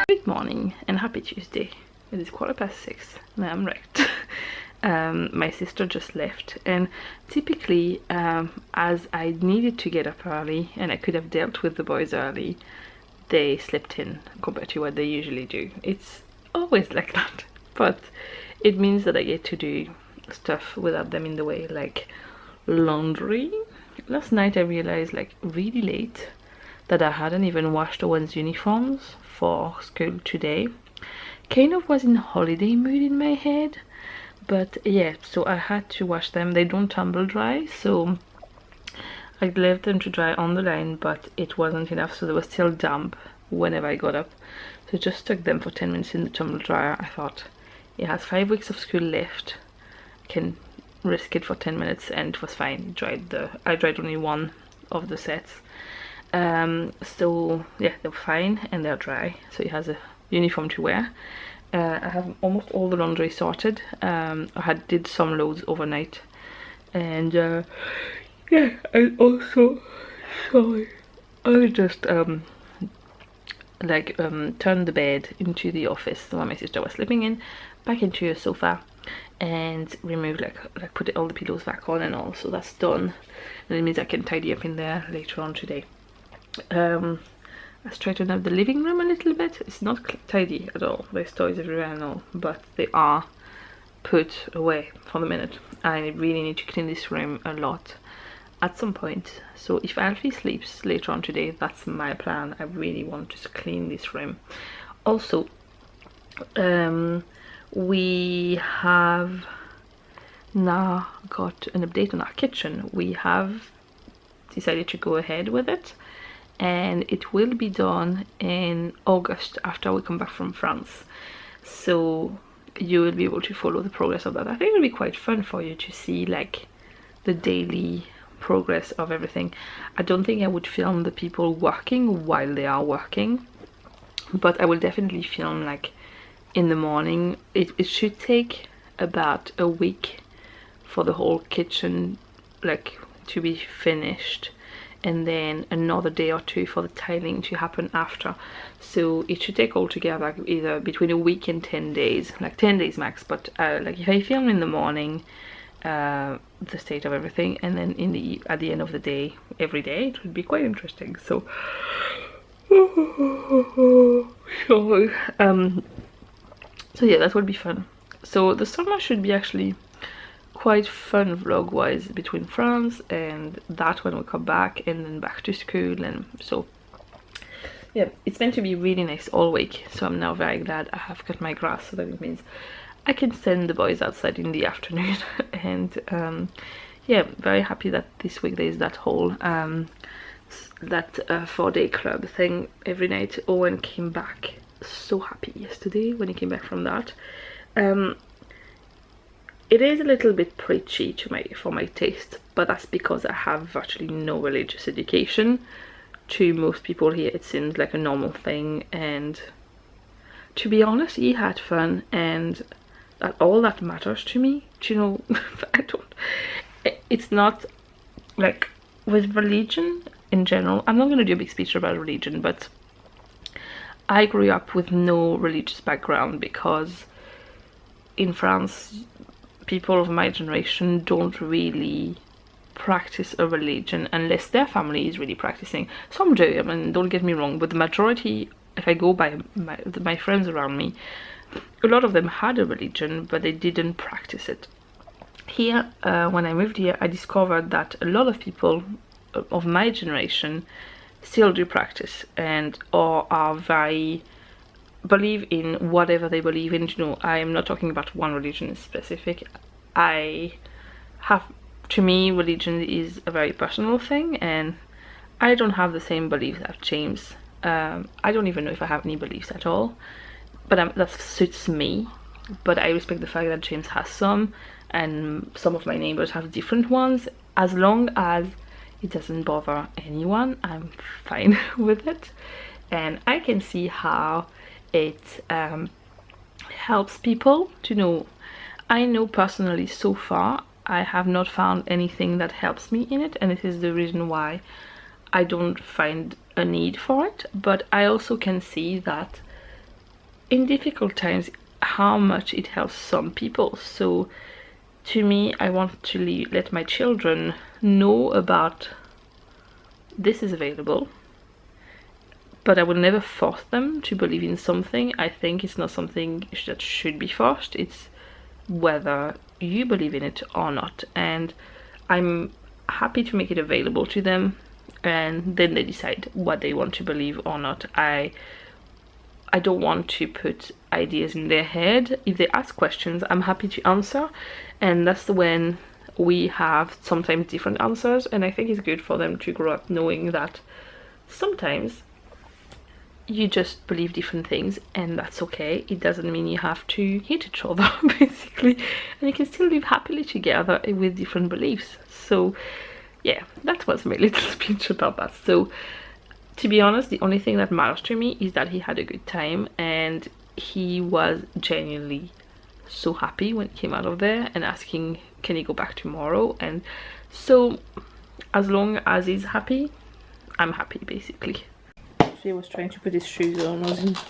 Good morning and happy Tuesday. It is 6:15 and I'm wrecked. My sister just left, and typically as I needed to get up early and I could have dealt with the boys early, they slept in compared to what they usually do. It's always like that, but it means that I get to do stuff without them in the way, like laundry. Last night I realized, like really late, that I hadn't even washed Owen's uniforms for school today. Kind of was in holiday mood in my head, but yeah, so I had to wash them. They don't tumble dry, so I left them to dry on the line, but it wasn't enough, so they were still damp whenever I got up. So just stuck them for 10 minutes in the tumble dryer. I thought it has 5 weeks of school left, I can risk it for 10 minutes, and it was fine. I dried only one of the sets. So yeah, they're fine and they're dry, so he has a uniform to wear. I have almost all the laundry sorted. I did some loads overnight, and yeah, and also sorry, I just turned the bed into the office where my sister was sleeping in, back into a sofa, and removed put all the pillows back on and all, so that's done, and it means I can tidy up in there later on today. I straightened up the living room a little bit. It's not tidy at all, there's toys everywhere and all, but they are put away for the minute. I really need to clean this room a lot at some point, so if Alfie sleeps later on today, that's my plan. I really want to clean this room. Also, we have now got an update on our kitchen. We have decided to go ahead with it, and it will be done in August after we come back from France, so you will be able to follow the progress of that. I think it'll be quite fun for you to see like the daily progress of everything. I don't think I would film the people working while they are working, but I will definitely film like in the morning. It should take about a week for the whole kitchen like to be finished, and then another day or two for the tiling to happen after. So it should take altogether either between a week and 10 days, like 10 days max. But like if I film in the morning the state of everything, and then at the end of the day every day, it would be quite interesting. So so yeah, that would be fun. So the summer should be actually quite fun vlog wise between France and that when we come back, and then back to school. And so yeah, it's meant to be really nice all week, so I'm now very glad I have cut my grass, so that it means I can send the boys outside in the afternoon. And yeah, very happy that this week there is that whole that 4-day club thing every night. Owen came back so happy yesterday when he came back from that. It is a little bit preachy for my taste, but that's because I have virtually no religious education. To most people here it seems like a normal thing, and to be honest, he had fun, and all that matters to me. You know, it's not like with religion in general. I'm not going to do a big speech about religion, but I grew up with no religious background because in France people of my generation don't really practice a religion unless their family is really practicing. Some do, I mean, don't get me wrong, but the majority, if I go by my friends around me, a lot of them had a religion, but they didn't practice it. Here, when I moved here, I discovered that a lot of people of my generation still do practice, and or are very believe in whatever they believe in. You know, I am not talking about one religion specific. To me, religion is a very personal thing, and I don't have the same beliefs as James. I don't even know if I have any beliefs at all, but that suits me. But I respect the fact that James has some, and some of my neighbors have different ones. As long as it doesn't bother anyone, I'm fine with it, and I can see how it helps people to know. I know personally so far I have not found anything that helps me in it, and this is the reason why I don't find a need for it. But I also can see that in difficult times how much it helps some people. So to me, I want to let my children know about this is available, but I will never force them to believe in something. I think it's not something that should be forced. It's whether you believe in it or not, and I'm happy to make it available to them, and then they decide what they want to believe or not. I don't want to put ideas in their head. If they ask questions, I'm happy to answer, and that's when we have sometimes different answers, and I think it's good for them to grow up knowing that sometimes you just believe different things, and that's okay. It doesn't mean you have to hate each other basically, and you can still live happily together with different beliefs. So yeah, that was my little speech about that. So to be honest, the only thing that matters to me is that he had a good time, and he was genuinely so happy when he came out of there and asking, can he go back tomorrow? And so as long as he's happy, I'm happy basically. He was trying to put his shoes on, wasn't he?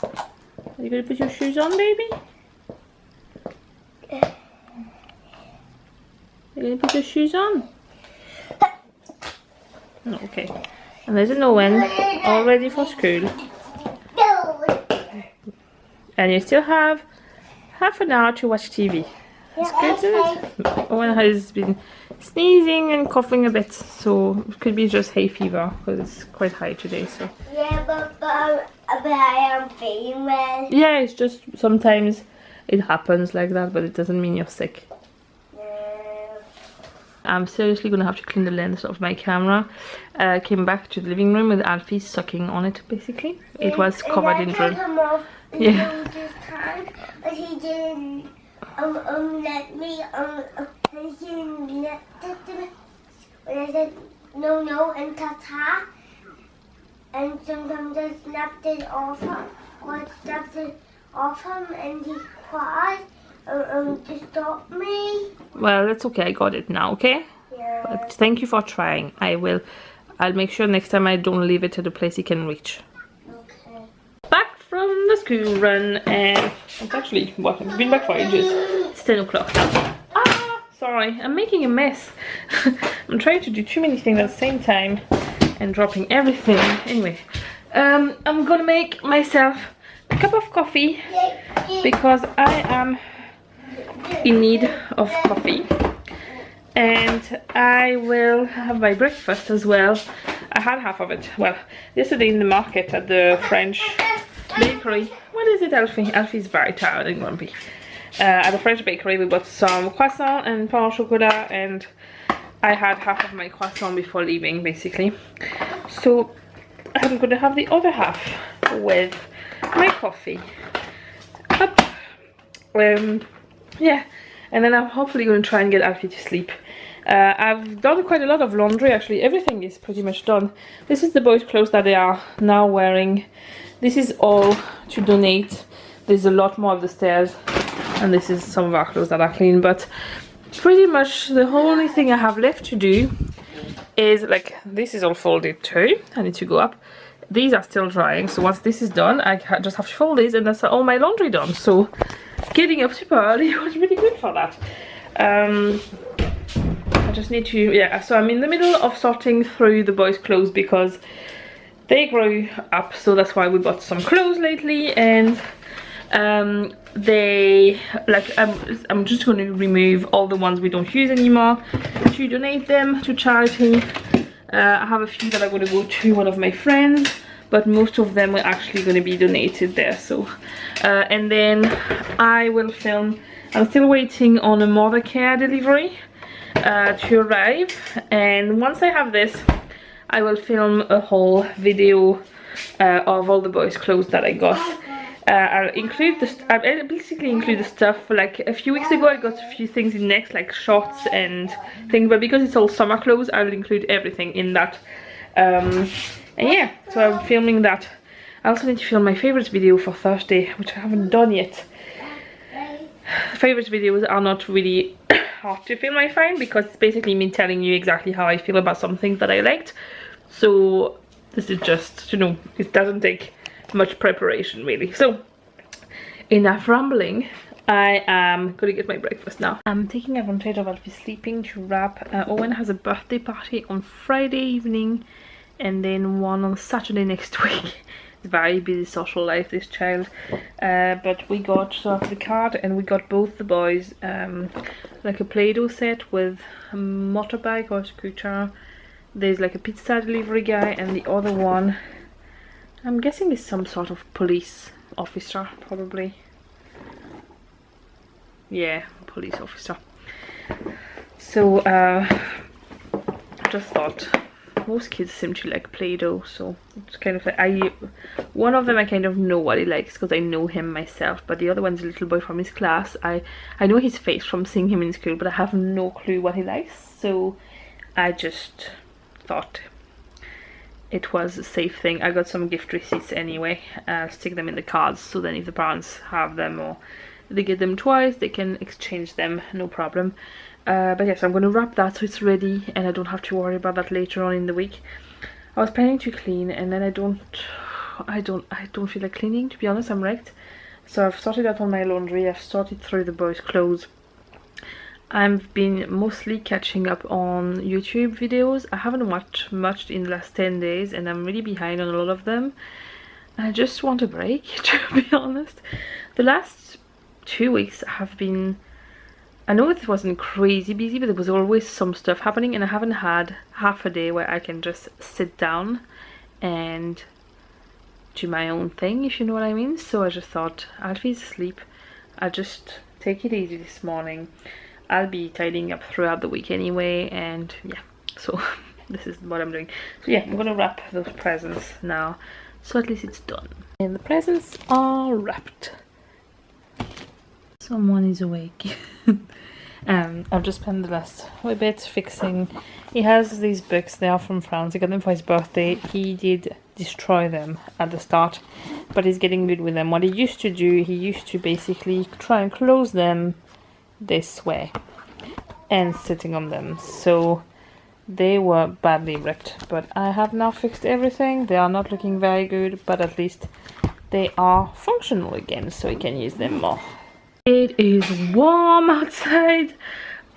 Are you gonna put your shoes on, baby? Are you gonna put your shoes on? No, okay. And there's an Owen all ready for school. And you still have half an hour to watch TV. That's good, isn't it? Owen has been sneezing and coughing a bit, so it could be just hay fever because it's quite high today. So yeah, but I am feeling well. Yeah, it's just sometimes it happens like that, but it doesn't mean you're sick. I'm seriously gonna have to clean the lens of my camera. Came back to the living room with Alfie sucking on it basically. It was covered in drill. Yeah. But he didn't let me he didn't let it. When I said no and ta-ta, and sometimes I snapped it off him, or I snapped it off him, and he cried to stop me. Well, that's okay, I got it now, okay? Yeah. But thank you for trying. I'll make sure next time I don't leave it at a place he can reach. Okay. Back from the school run, and it's actually, well, it's been back for ages. It's 10 o'clock now. Ah, sorry, I'm making a mess. I'm trying to do too many things at the same time and dropping everything. Anyway, I'm gonna make myself a cup of coffee because I am in need of coffee, and I will have my breakfast as well. I had half of it, well, yesterday in the market at the French bakery. What is it, Alfie? Alfie's very tired and grumpy. At the French bakery we bought some croissant and pain au chocolat, and I had half of my croissant before leaving basically, so I'm gonna have the other half with my coffee. Up. Yeah, and then I'm hopefully going to try and get Alfie to sleep. I've done quite a lot of laundry actually. Everything is pretty much done. This is the boys' clothes that they are now wearing. This is all to donate. There's a lot more of the stairs, and this is some of our clothes that are clean, but pretty much the only thing I have left to do is, like, this is all folded too. I need to go up. These are still drying, so once this is done I just have to fold these, and that's all my laundry done. So getting up super early was really good for that. I just need to, yeah, so I'm in the middle of sorting through the boys' clothes because they grow up, so that's why we bought some clothes lately, and they, like, I'm just going to remove all the ones we don't use anymore to donate them to charity. I have a few that are going to go to one of my friends, but most of them are actually going to be donated there. So and then I will film. I'm still waiting on a mother care delivery to arrive, and once I have this I will film a whole video of all the boys' clothes that I got. I'll include I'll basically include the stuff. Like a few weeks ago I got a few things in Next, like shorts and things, but because it's all summer clothes I'll include everything in that. And yeah, so I'm filming that. I also need to film my favorites video for Thursday, which I haven't done yet. Favorites videos are not really hard to film, I find, because it's basically me telling you exactly how I feel about some things that I liked. So this is just, you know, it doesn't take much preparation really. So enough rambling. I am gonna get my breakfast now. I'm taking advantage of Alfie sleeping to wrap. Owen has a birthday party on Friday evening and then one on Saturday next week. It's very busy social life, this child. But we got the card and we got both the boys like a Play-Doh set with a motorbike or scooter. There's like a pizza delivery guy, and the other one I'm guessing is some sort of police officer, probably. Yeah, police officer. So I just thought most kids seem to like Play-Doh, so it's kind of like one of them I kind of know what he likes because I know him myself, but the other one's a little boy from his class. I know his face from seeing him in school, but I have no clue what he likes, so I just thought it was a safe thing. I got some gift receipts anyway. I'll stick them in the cards, so then if the parents have them or they get them twice, they can exchange them, no problem. But yes, I'm going to wrap that so it's ready and I don't have to worry about that later on in the week. I was planning to clean and then I don't feel like cleaning, to be honest. I'm wrecked. So I've sorted out all my laundry, I've sorted through the boys' clothes. I've been mostly catching up on YouTube videos. I haven't watched much in the last 10 days and I'm really behind on a lot of them. I just want a break, to be honest. The last 2 weeks have been, I know it wasn't crazy busy, but there was always some stuff happening and I haven't had half a day where I can just sit down and do my own thing, if you know what I mean. So I just thought, Alfie's asleep, I'll just take it easy this morning. I'll be tidying up throughout the week anyway, and yeah, so this is what I'm doing. So yeah, I'm gonna wrap those presents now, so at least it's done. And the presents are wrapped. Someone is awake. I've just spent the last bit fixing. He has these books, they are from France, he got them for his birthday. He did destroy them at the start, but he's getting good with them. What he used to do, he used to basically try and close them this way and sitting on them, so they were badly ripped, but I have now fixed everything. They are not looking very good, but at least they are functional again, so we can use them more. It is warm outside.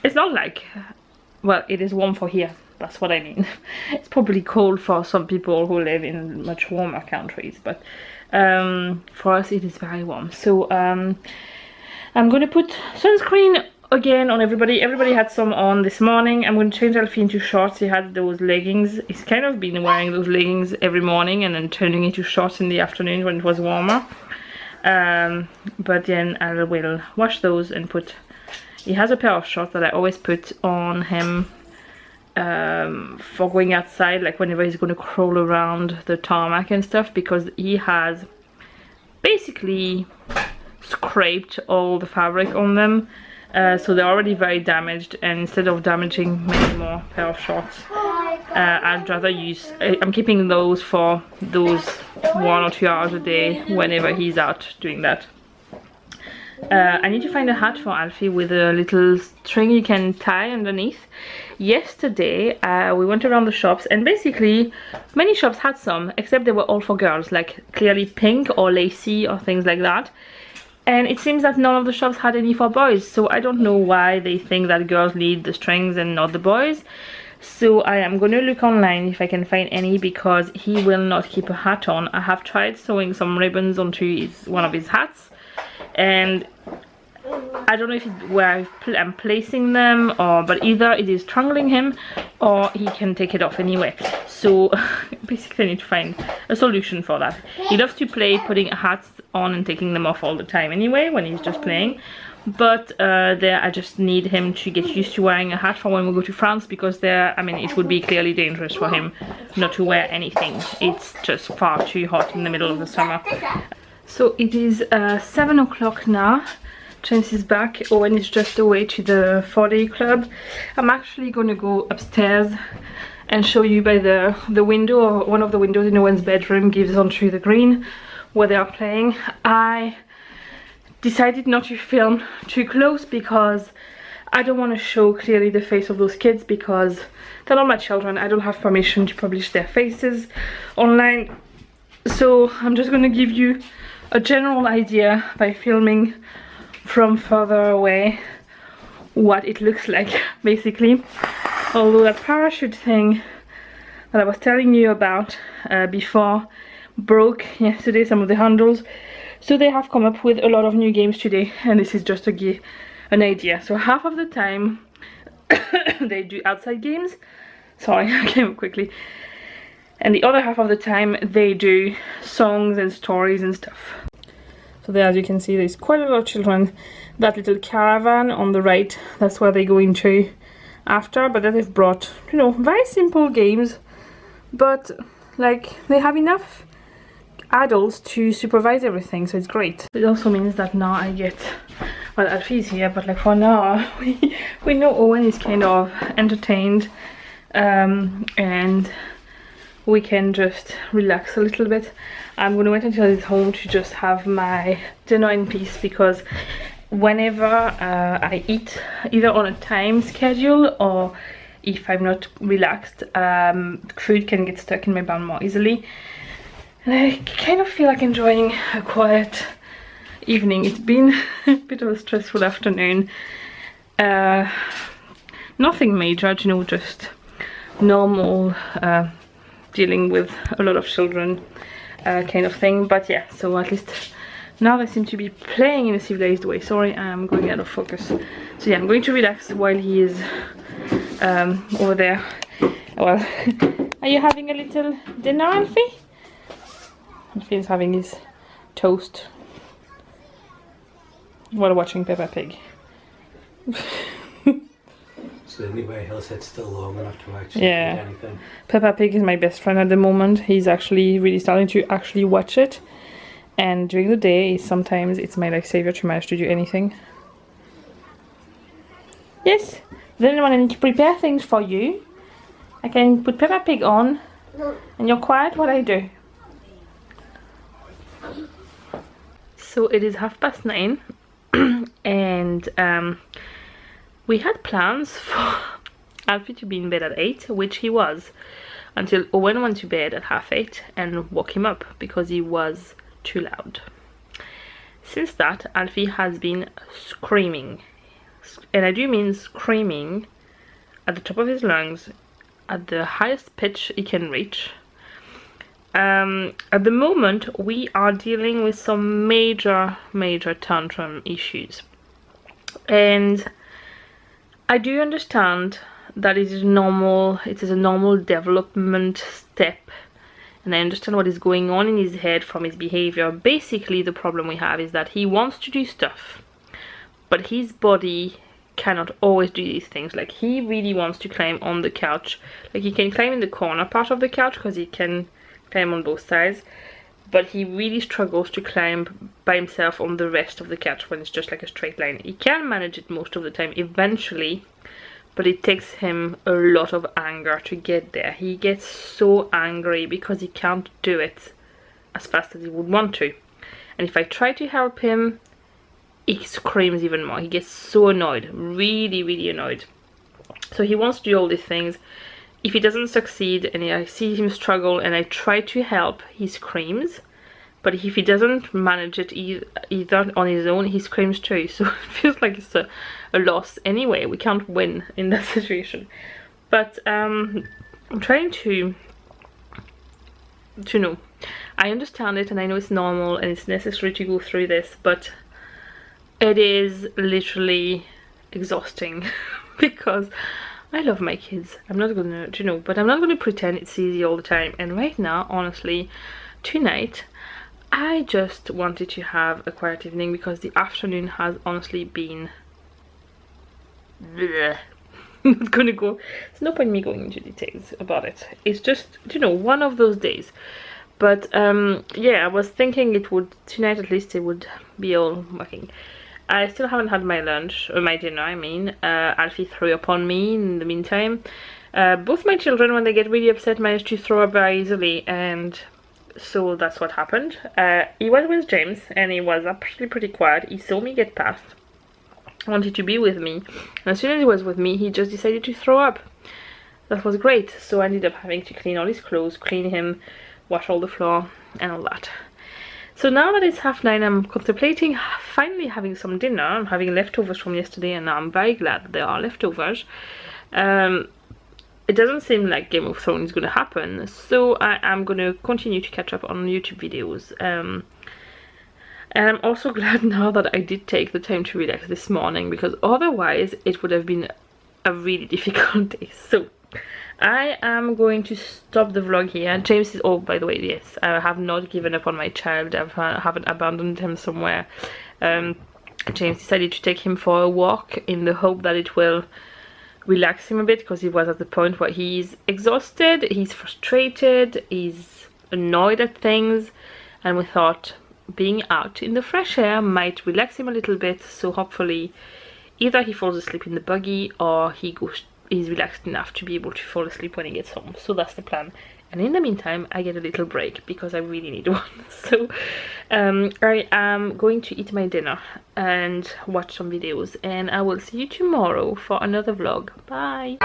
It's not like, well, it is warm for here, that's what I mean. It's probably cold for some people who live in much warmer countries, but for us it is very warm. So I'm going to put sunscreen again on everybody. Everybody had some on this morning. I'm going to change Alfie into shorts. He had those leggings. He's kind of been wearing those leggings every morning and then turning into shorts in the afternoon when it was warmer. But then I will wash those and put... He has a pair of shorts that I always put on him for going outside, like whenever he's going to crawl around the tarmac and stuff, because he has basically scraped all the fabric on them, so they're already very damaged, and instead of damaging many more pair of shorts, I'd rather use, I'm keeping those for those 1 or 2 hours a day whenever he's out doing that. I need to find a hat for Alfie with a little string you can tie underneath. Yesterday we went around the shops and basically many shops had some, except they were all for girls, like clearly pink or lacy or things like that. And it seems that none of the shops had any for boys, so I don't know why they think that girls need the strings and not the boys. So I am going to look online if I can find any, because he will not keep a hat on. I have tried sewing some ribbons onto one of his hats, and I don't know if it's where I'm placing them, but either it is strangling him or he can take it off anyway. So basically I need to find a solution for that. He loves to play putting hats on and taking them off all the time anyway when he's just playing, but there I just need him to get used to wearing a hat for when we go to France, because there, I mean, it would be clearly dangerous for him not to wear anything. It's just far too hot in the middle of the summer. So it is 7 o'clock now. James is back. Owen is just away to the 4-day club. I'm actually going to go upstairs and show you by the window, or one of the windows in Owen's bedroom gives onto the green where they are playing. I decided not to film too close because I don't want to show clearly the face of those kids, because they're not my children. I don't have permission to publish their faces online. So I'm just gonna give you a general idea by filming from further away what it looks like basically. Although that parachute thing that I was telling you about before broke yesterday, some of the handles, so they have come up with a lot of new games today, and this is just to give an idea. So half of the time they do outside games, sorry I came up quickly, and the other half of the time they do songs and stories and stuff. So there, as you can see, there's quite a lot of children. That little caravan on the right, that's where they go into after, but then they've brought, you know, very simple games, but like they have enough adults to supervise everything, so it's great. It also means that now I get, well, Alfie's here, but like for now we know Eoghan is kind of entertained, and we can just relax a little bit. I'm gonna wait until he's home to just have my dinner in peace, because whenever I eat, either on a time schedule or if I'm not relaxed, food can get stuck in my bum more easily. And I kind of feel like enjoying a quiet evening. It's been a bit of a stressful afternoon. Nothing major, you know, just normal dealing with a lot of children kind of thing. But yeah, so at least now they seem to be playing in a civilized way. Sorry, I'm going out of focus. So yeah, I'm going to relax while he is over there. Well, are you having a little dinner, Alfie? Alfie is having his toast while watching Peppa Pig. So anyway, he'll sit still long enough to actually do anything. Peppa Pig is my best friend at the moment. He's actually really starting to actually watch it, and during the day sometimes it's my lifesaver to manage to do anything. Yes, then when I need to prepare things for you, I can put Peppa Pig on and you're quiet while I do. So it is 9:30 and we had plans for Alfie to be in bed at 8, which he was, until Eoghan went to bed at 7:30 and woke him up because he was too loud. Since that, Alfie has been screaming, and I do mean screaming at the top of his lungs, at the highest pitch he can reach. At the moment we are dealing with some major tantrum issues, and I do understand that it is normal. It is a normal development step, and I understand what is going on in his head from his behavior. Basically the problem we have is that he wants to do stuff, but his body cannot always do these things. Like, he really wants to climb on the couch. Like, he can climb in the corner part of the couch because he can climb on both sides, but he really struggles to climb by himself on the rest of the couch when it's just like a straight line. He can manage it most of the time eventually, but it takes him a lot of anger to get there. He gets so angry because he can't do it as fast as he would want to, and if I try to help him, he screams even more. He gets so annoyed, really annoyed. So he wants to do all these things. If he doesn't succeed and I see him struggle and I try to help, he screams. But if he doesn't manage it either on his own, he screams too. So it feels like it's a loss anyway. We can't win in that situation. But I'm trying to know. I understand it and I know it's normal and it's necessary to go through this, but it is literally exhausting because I love my kids. I'm not gonna, but I'm not gonna pretend it's easy all the time. And right now, honestly, tonight, I just wanted to have a quiet evening because the afternoon has honestly been bleh. I'm not gonna go, there's no point in me going into details about it. It's just, one of those days. But yeah, I was thinking it would, tonight at least, it would be all working. I still haven't had my lunch, or my dinner I mean. Alfie threw up on me in the meantime. Both my children, when they get really upset, manage to throw up very easily, and so that's what happened. He was with James and he was actually pretty quiet. He saw me get past, wanted to be with me, and as soon as he was with me he just decided to throw up. That was great, so I ended up having to clean all his clothes, clean him, wash all the floor and all that. So now that it's 9:30, I'm contemplating finally having some dinner. I'm having leftovers from yesterday, and I'm very glad that there are leftovers. It doesn't seem like Game of Thrones is going to happen, so I am going to continue to catch up on YouTube videos. And I'm also glad now that I did take the time to relax this morning, because otherwise it would have been a really difficult day. So I am going to stop the vlog here. James is, oh, by the way, yes, I have not given up on my child. I haven't abandoned him somewhere. James decided to take him for a walk in the hope that it will relax him a bit, because he was at the point where he's exhausted, he's frustrated, he's annoyed at things, and we thought being out in the fresh air might relax him a little bit. So hopefully either he falls asleep in the buggy or he's relaxed enough to be able to fall asleep when he gets home. So that's the plan, and in the meantime I get a little break because I really need one. So I am going to eat my dinner and watch some videos, and I will see you tomorrow for another vlog. Bye.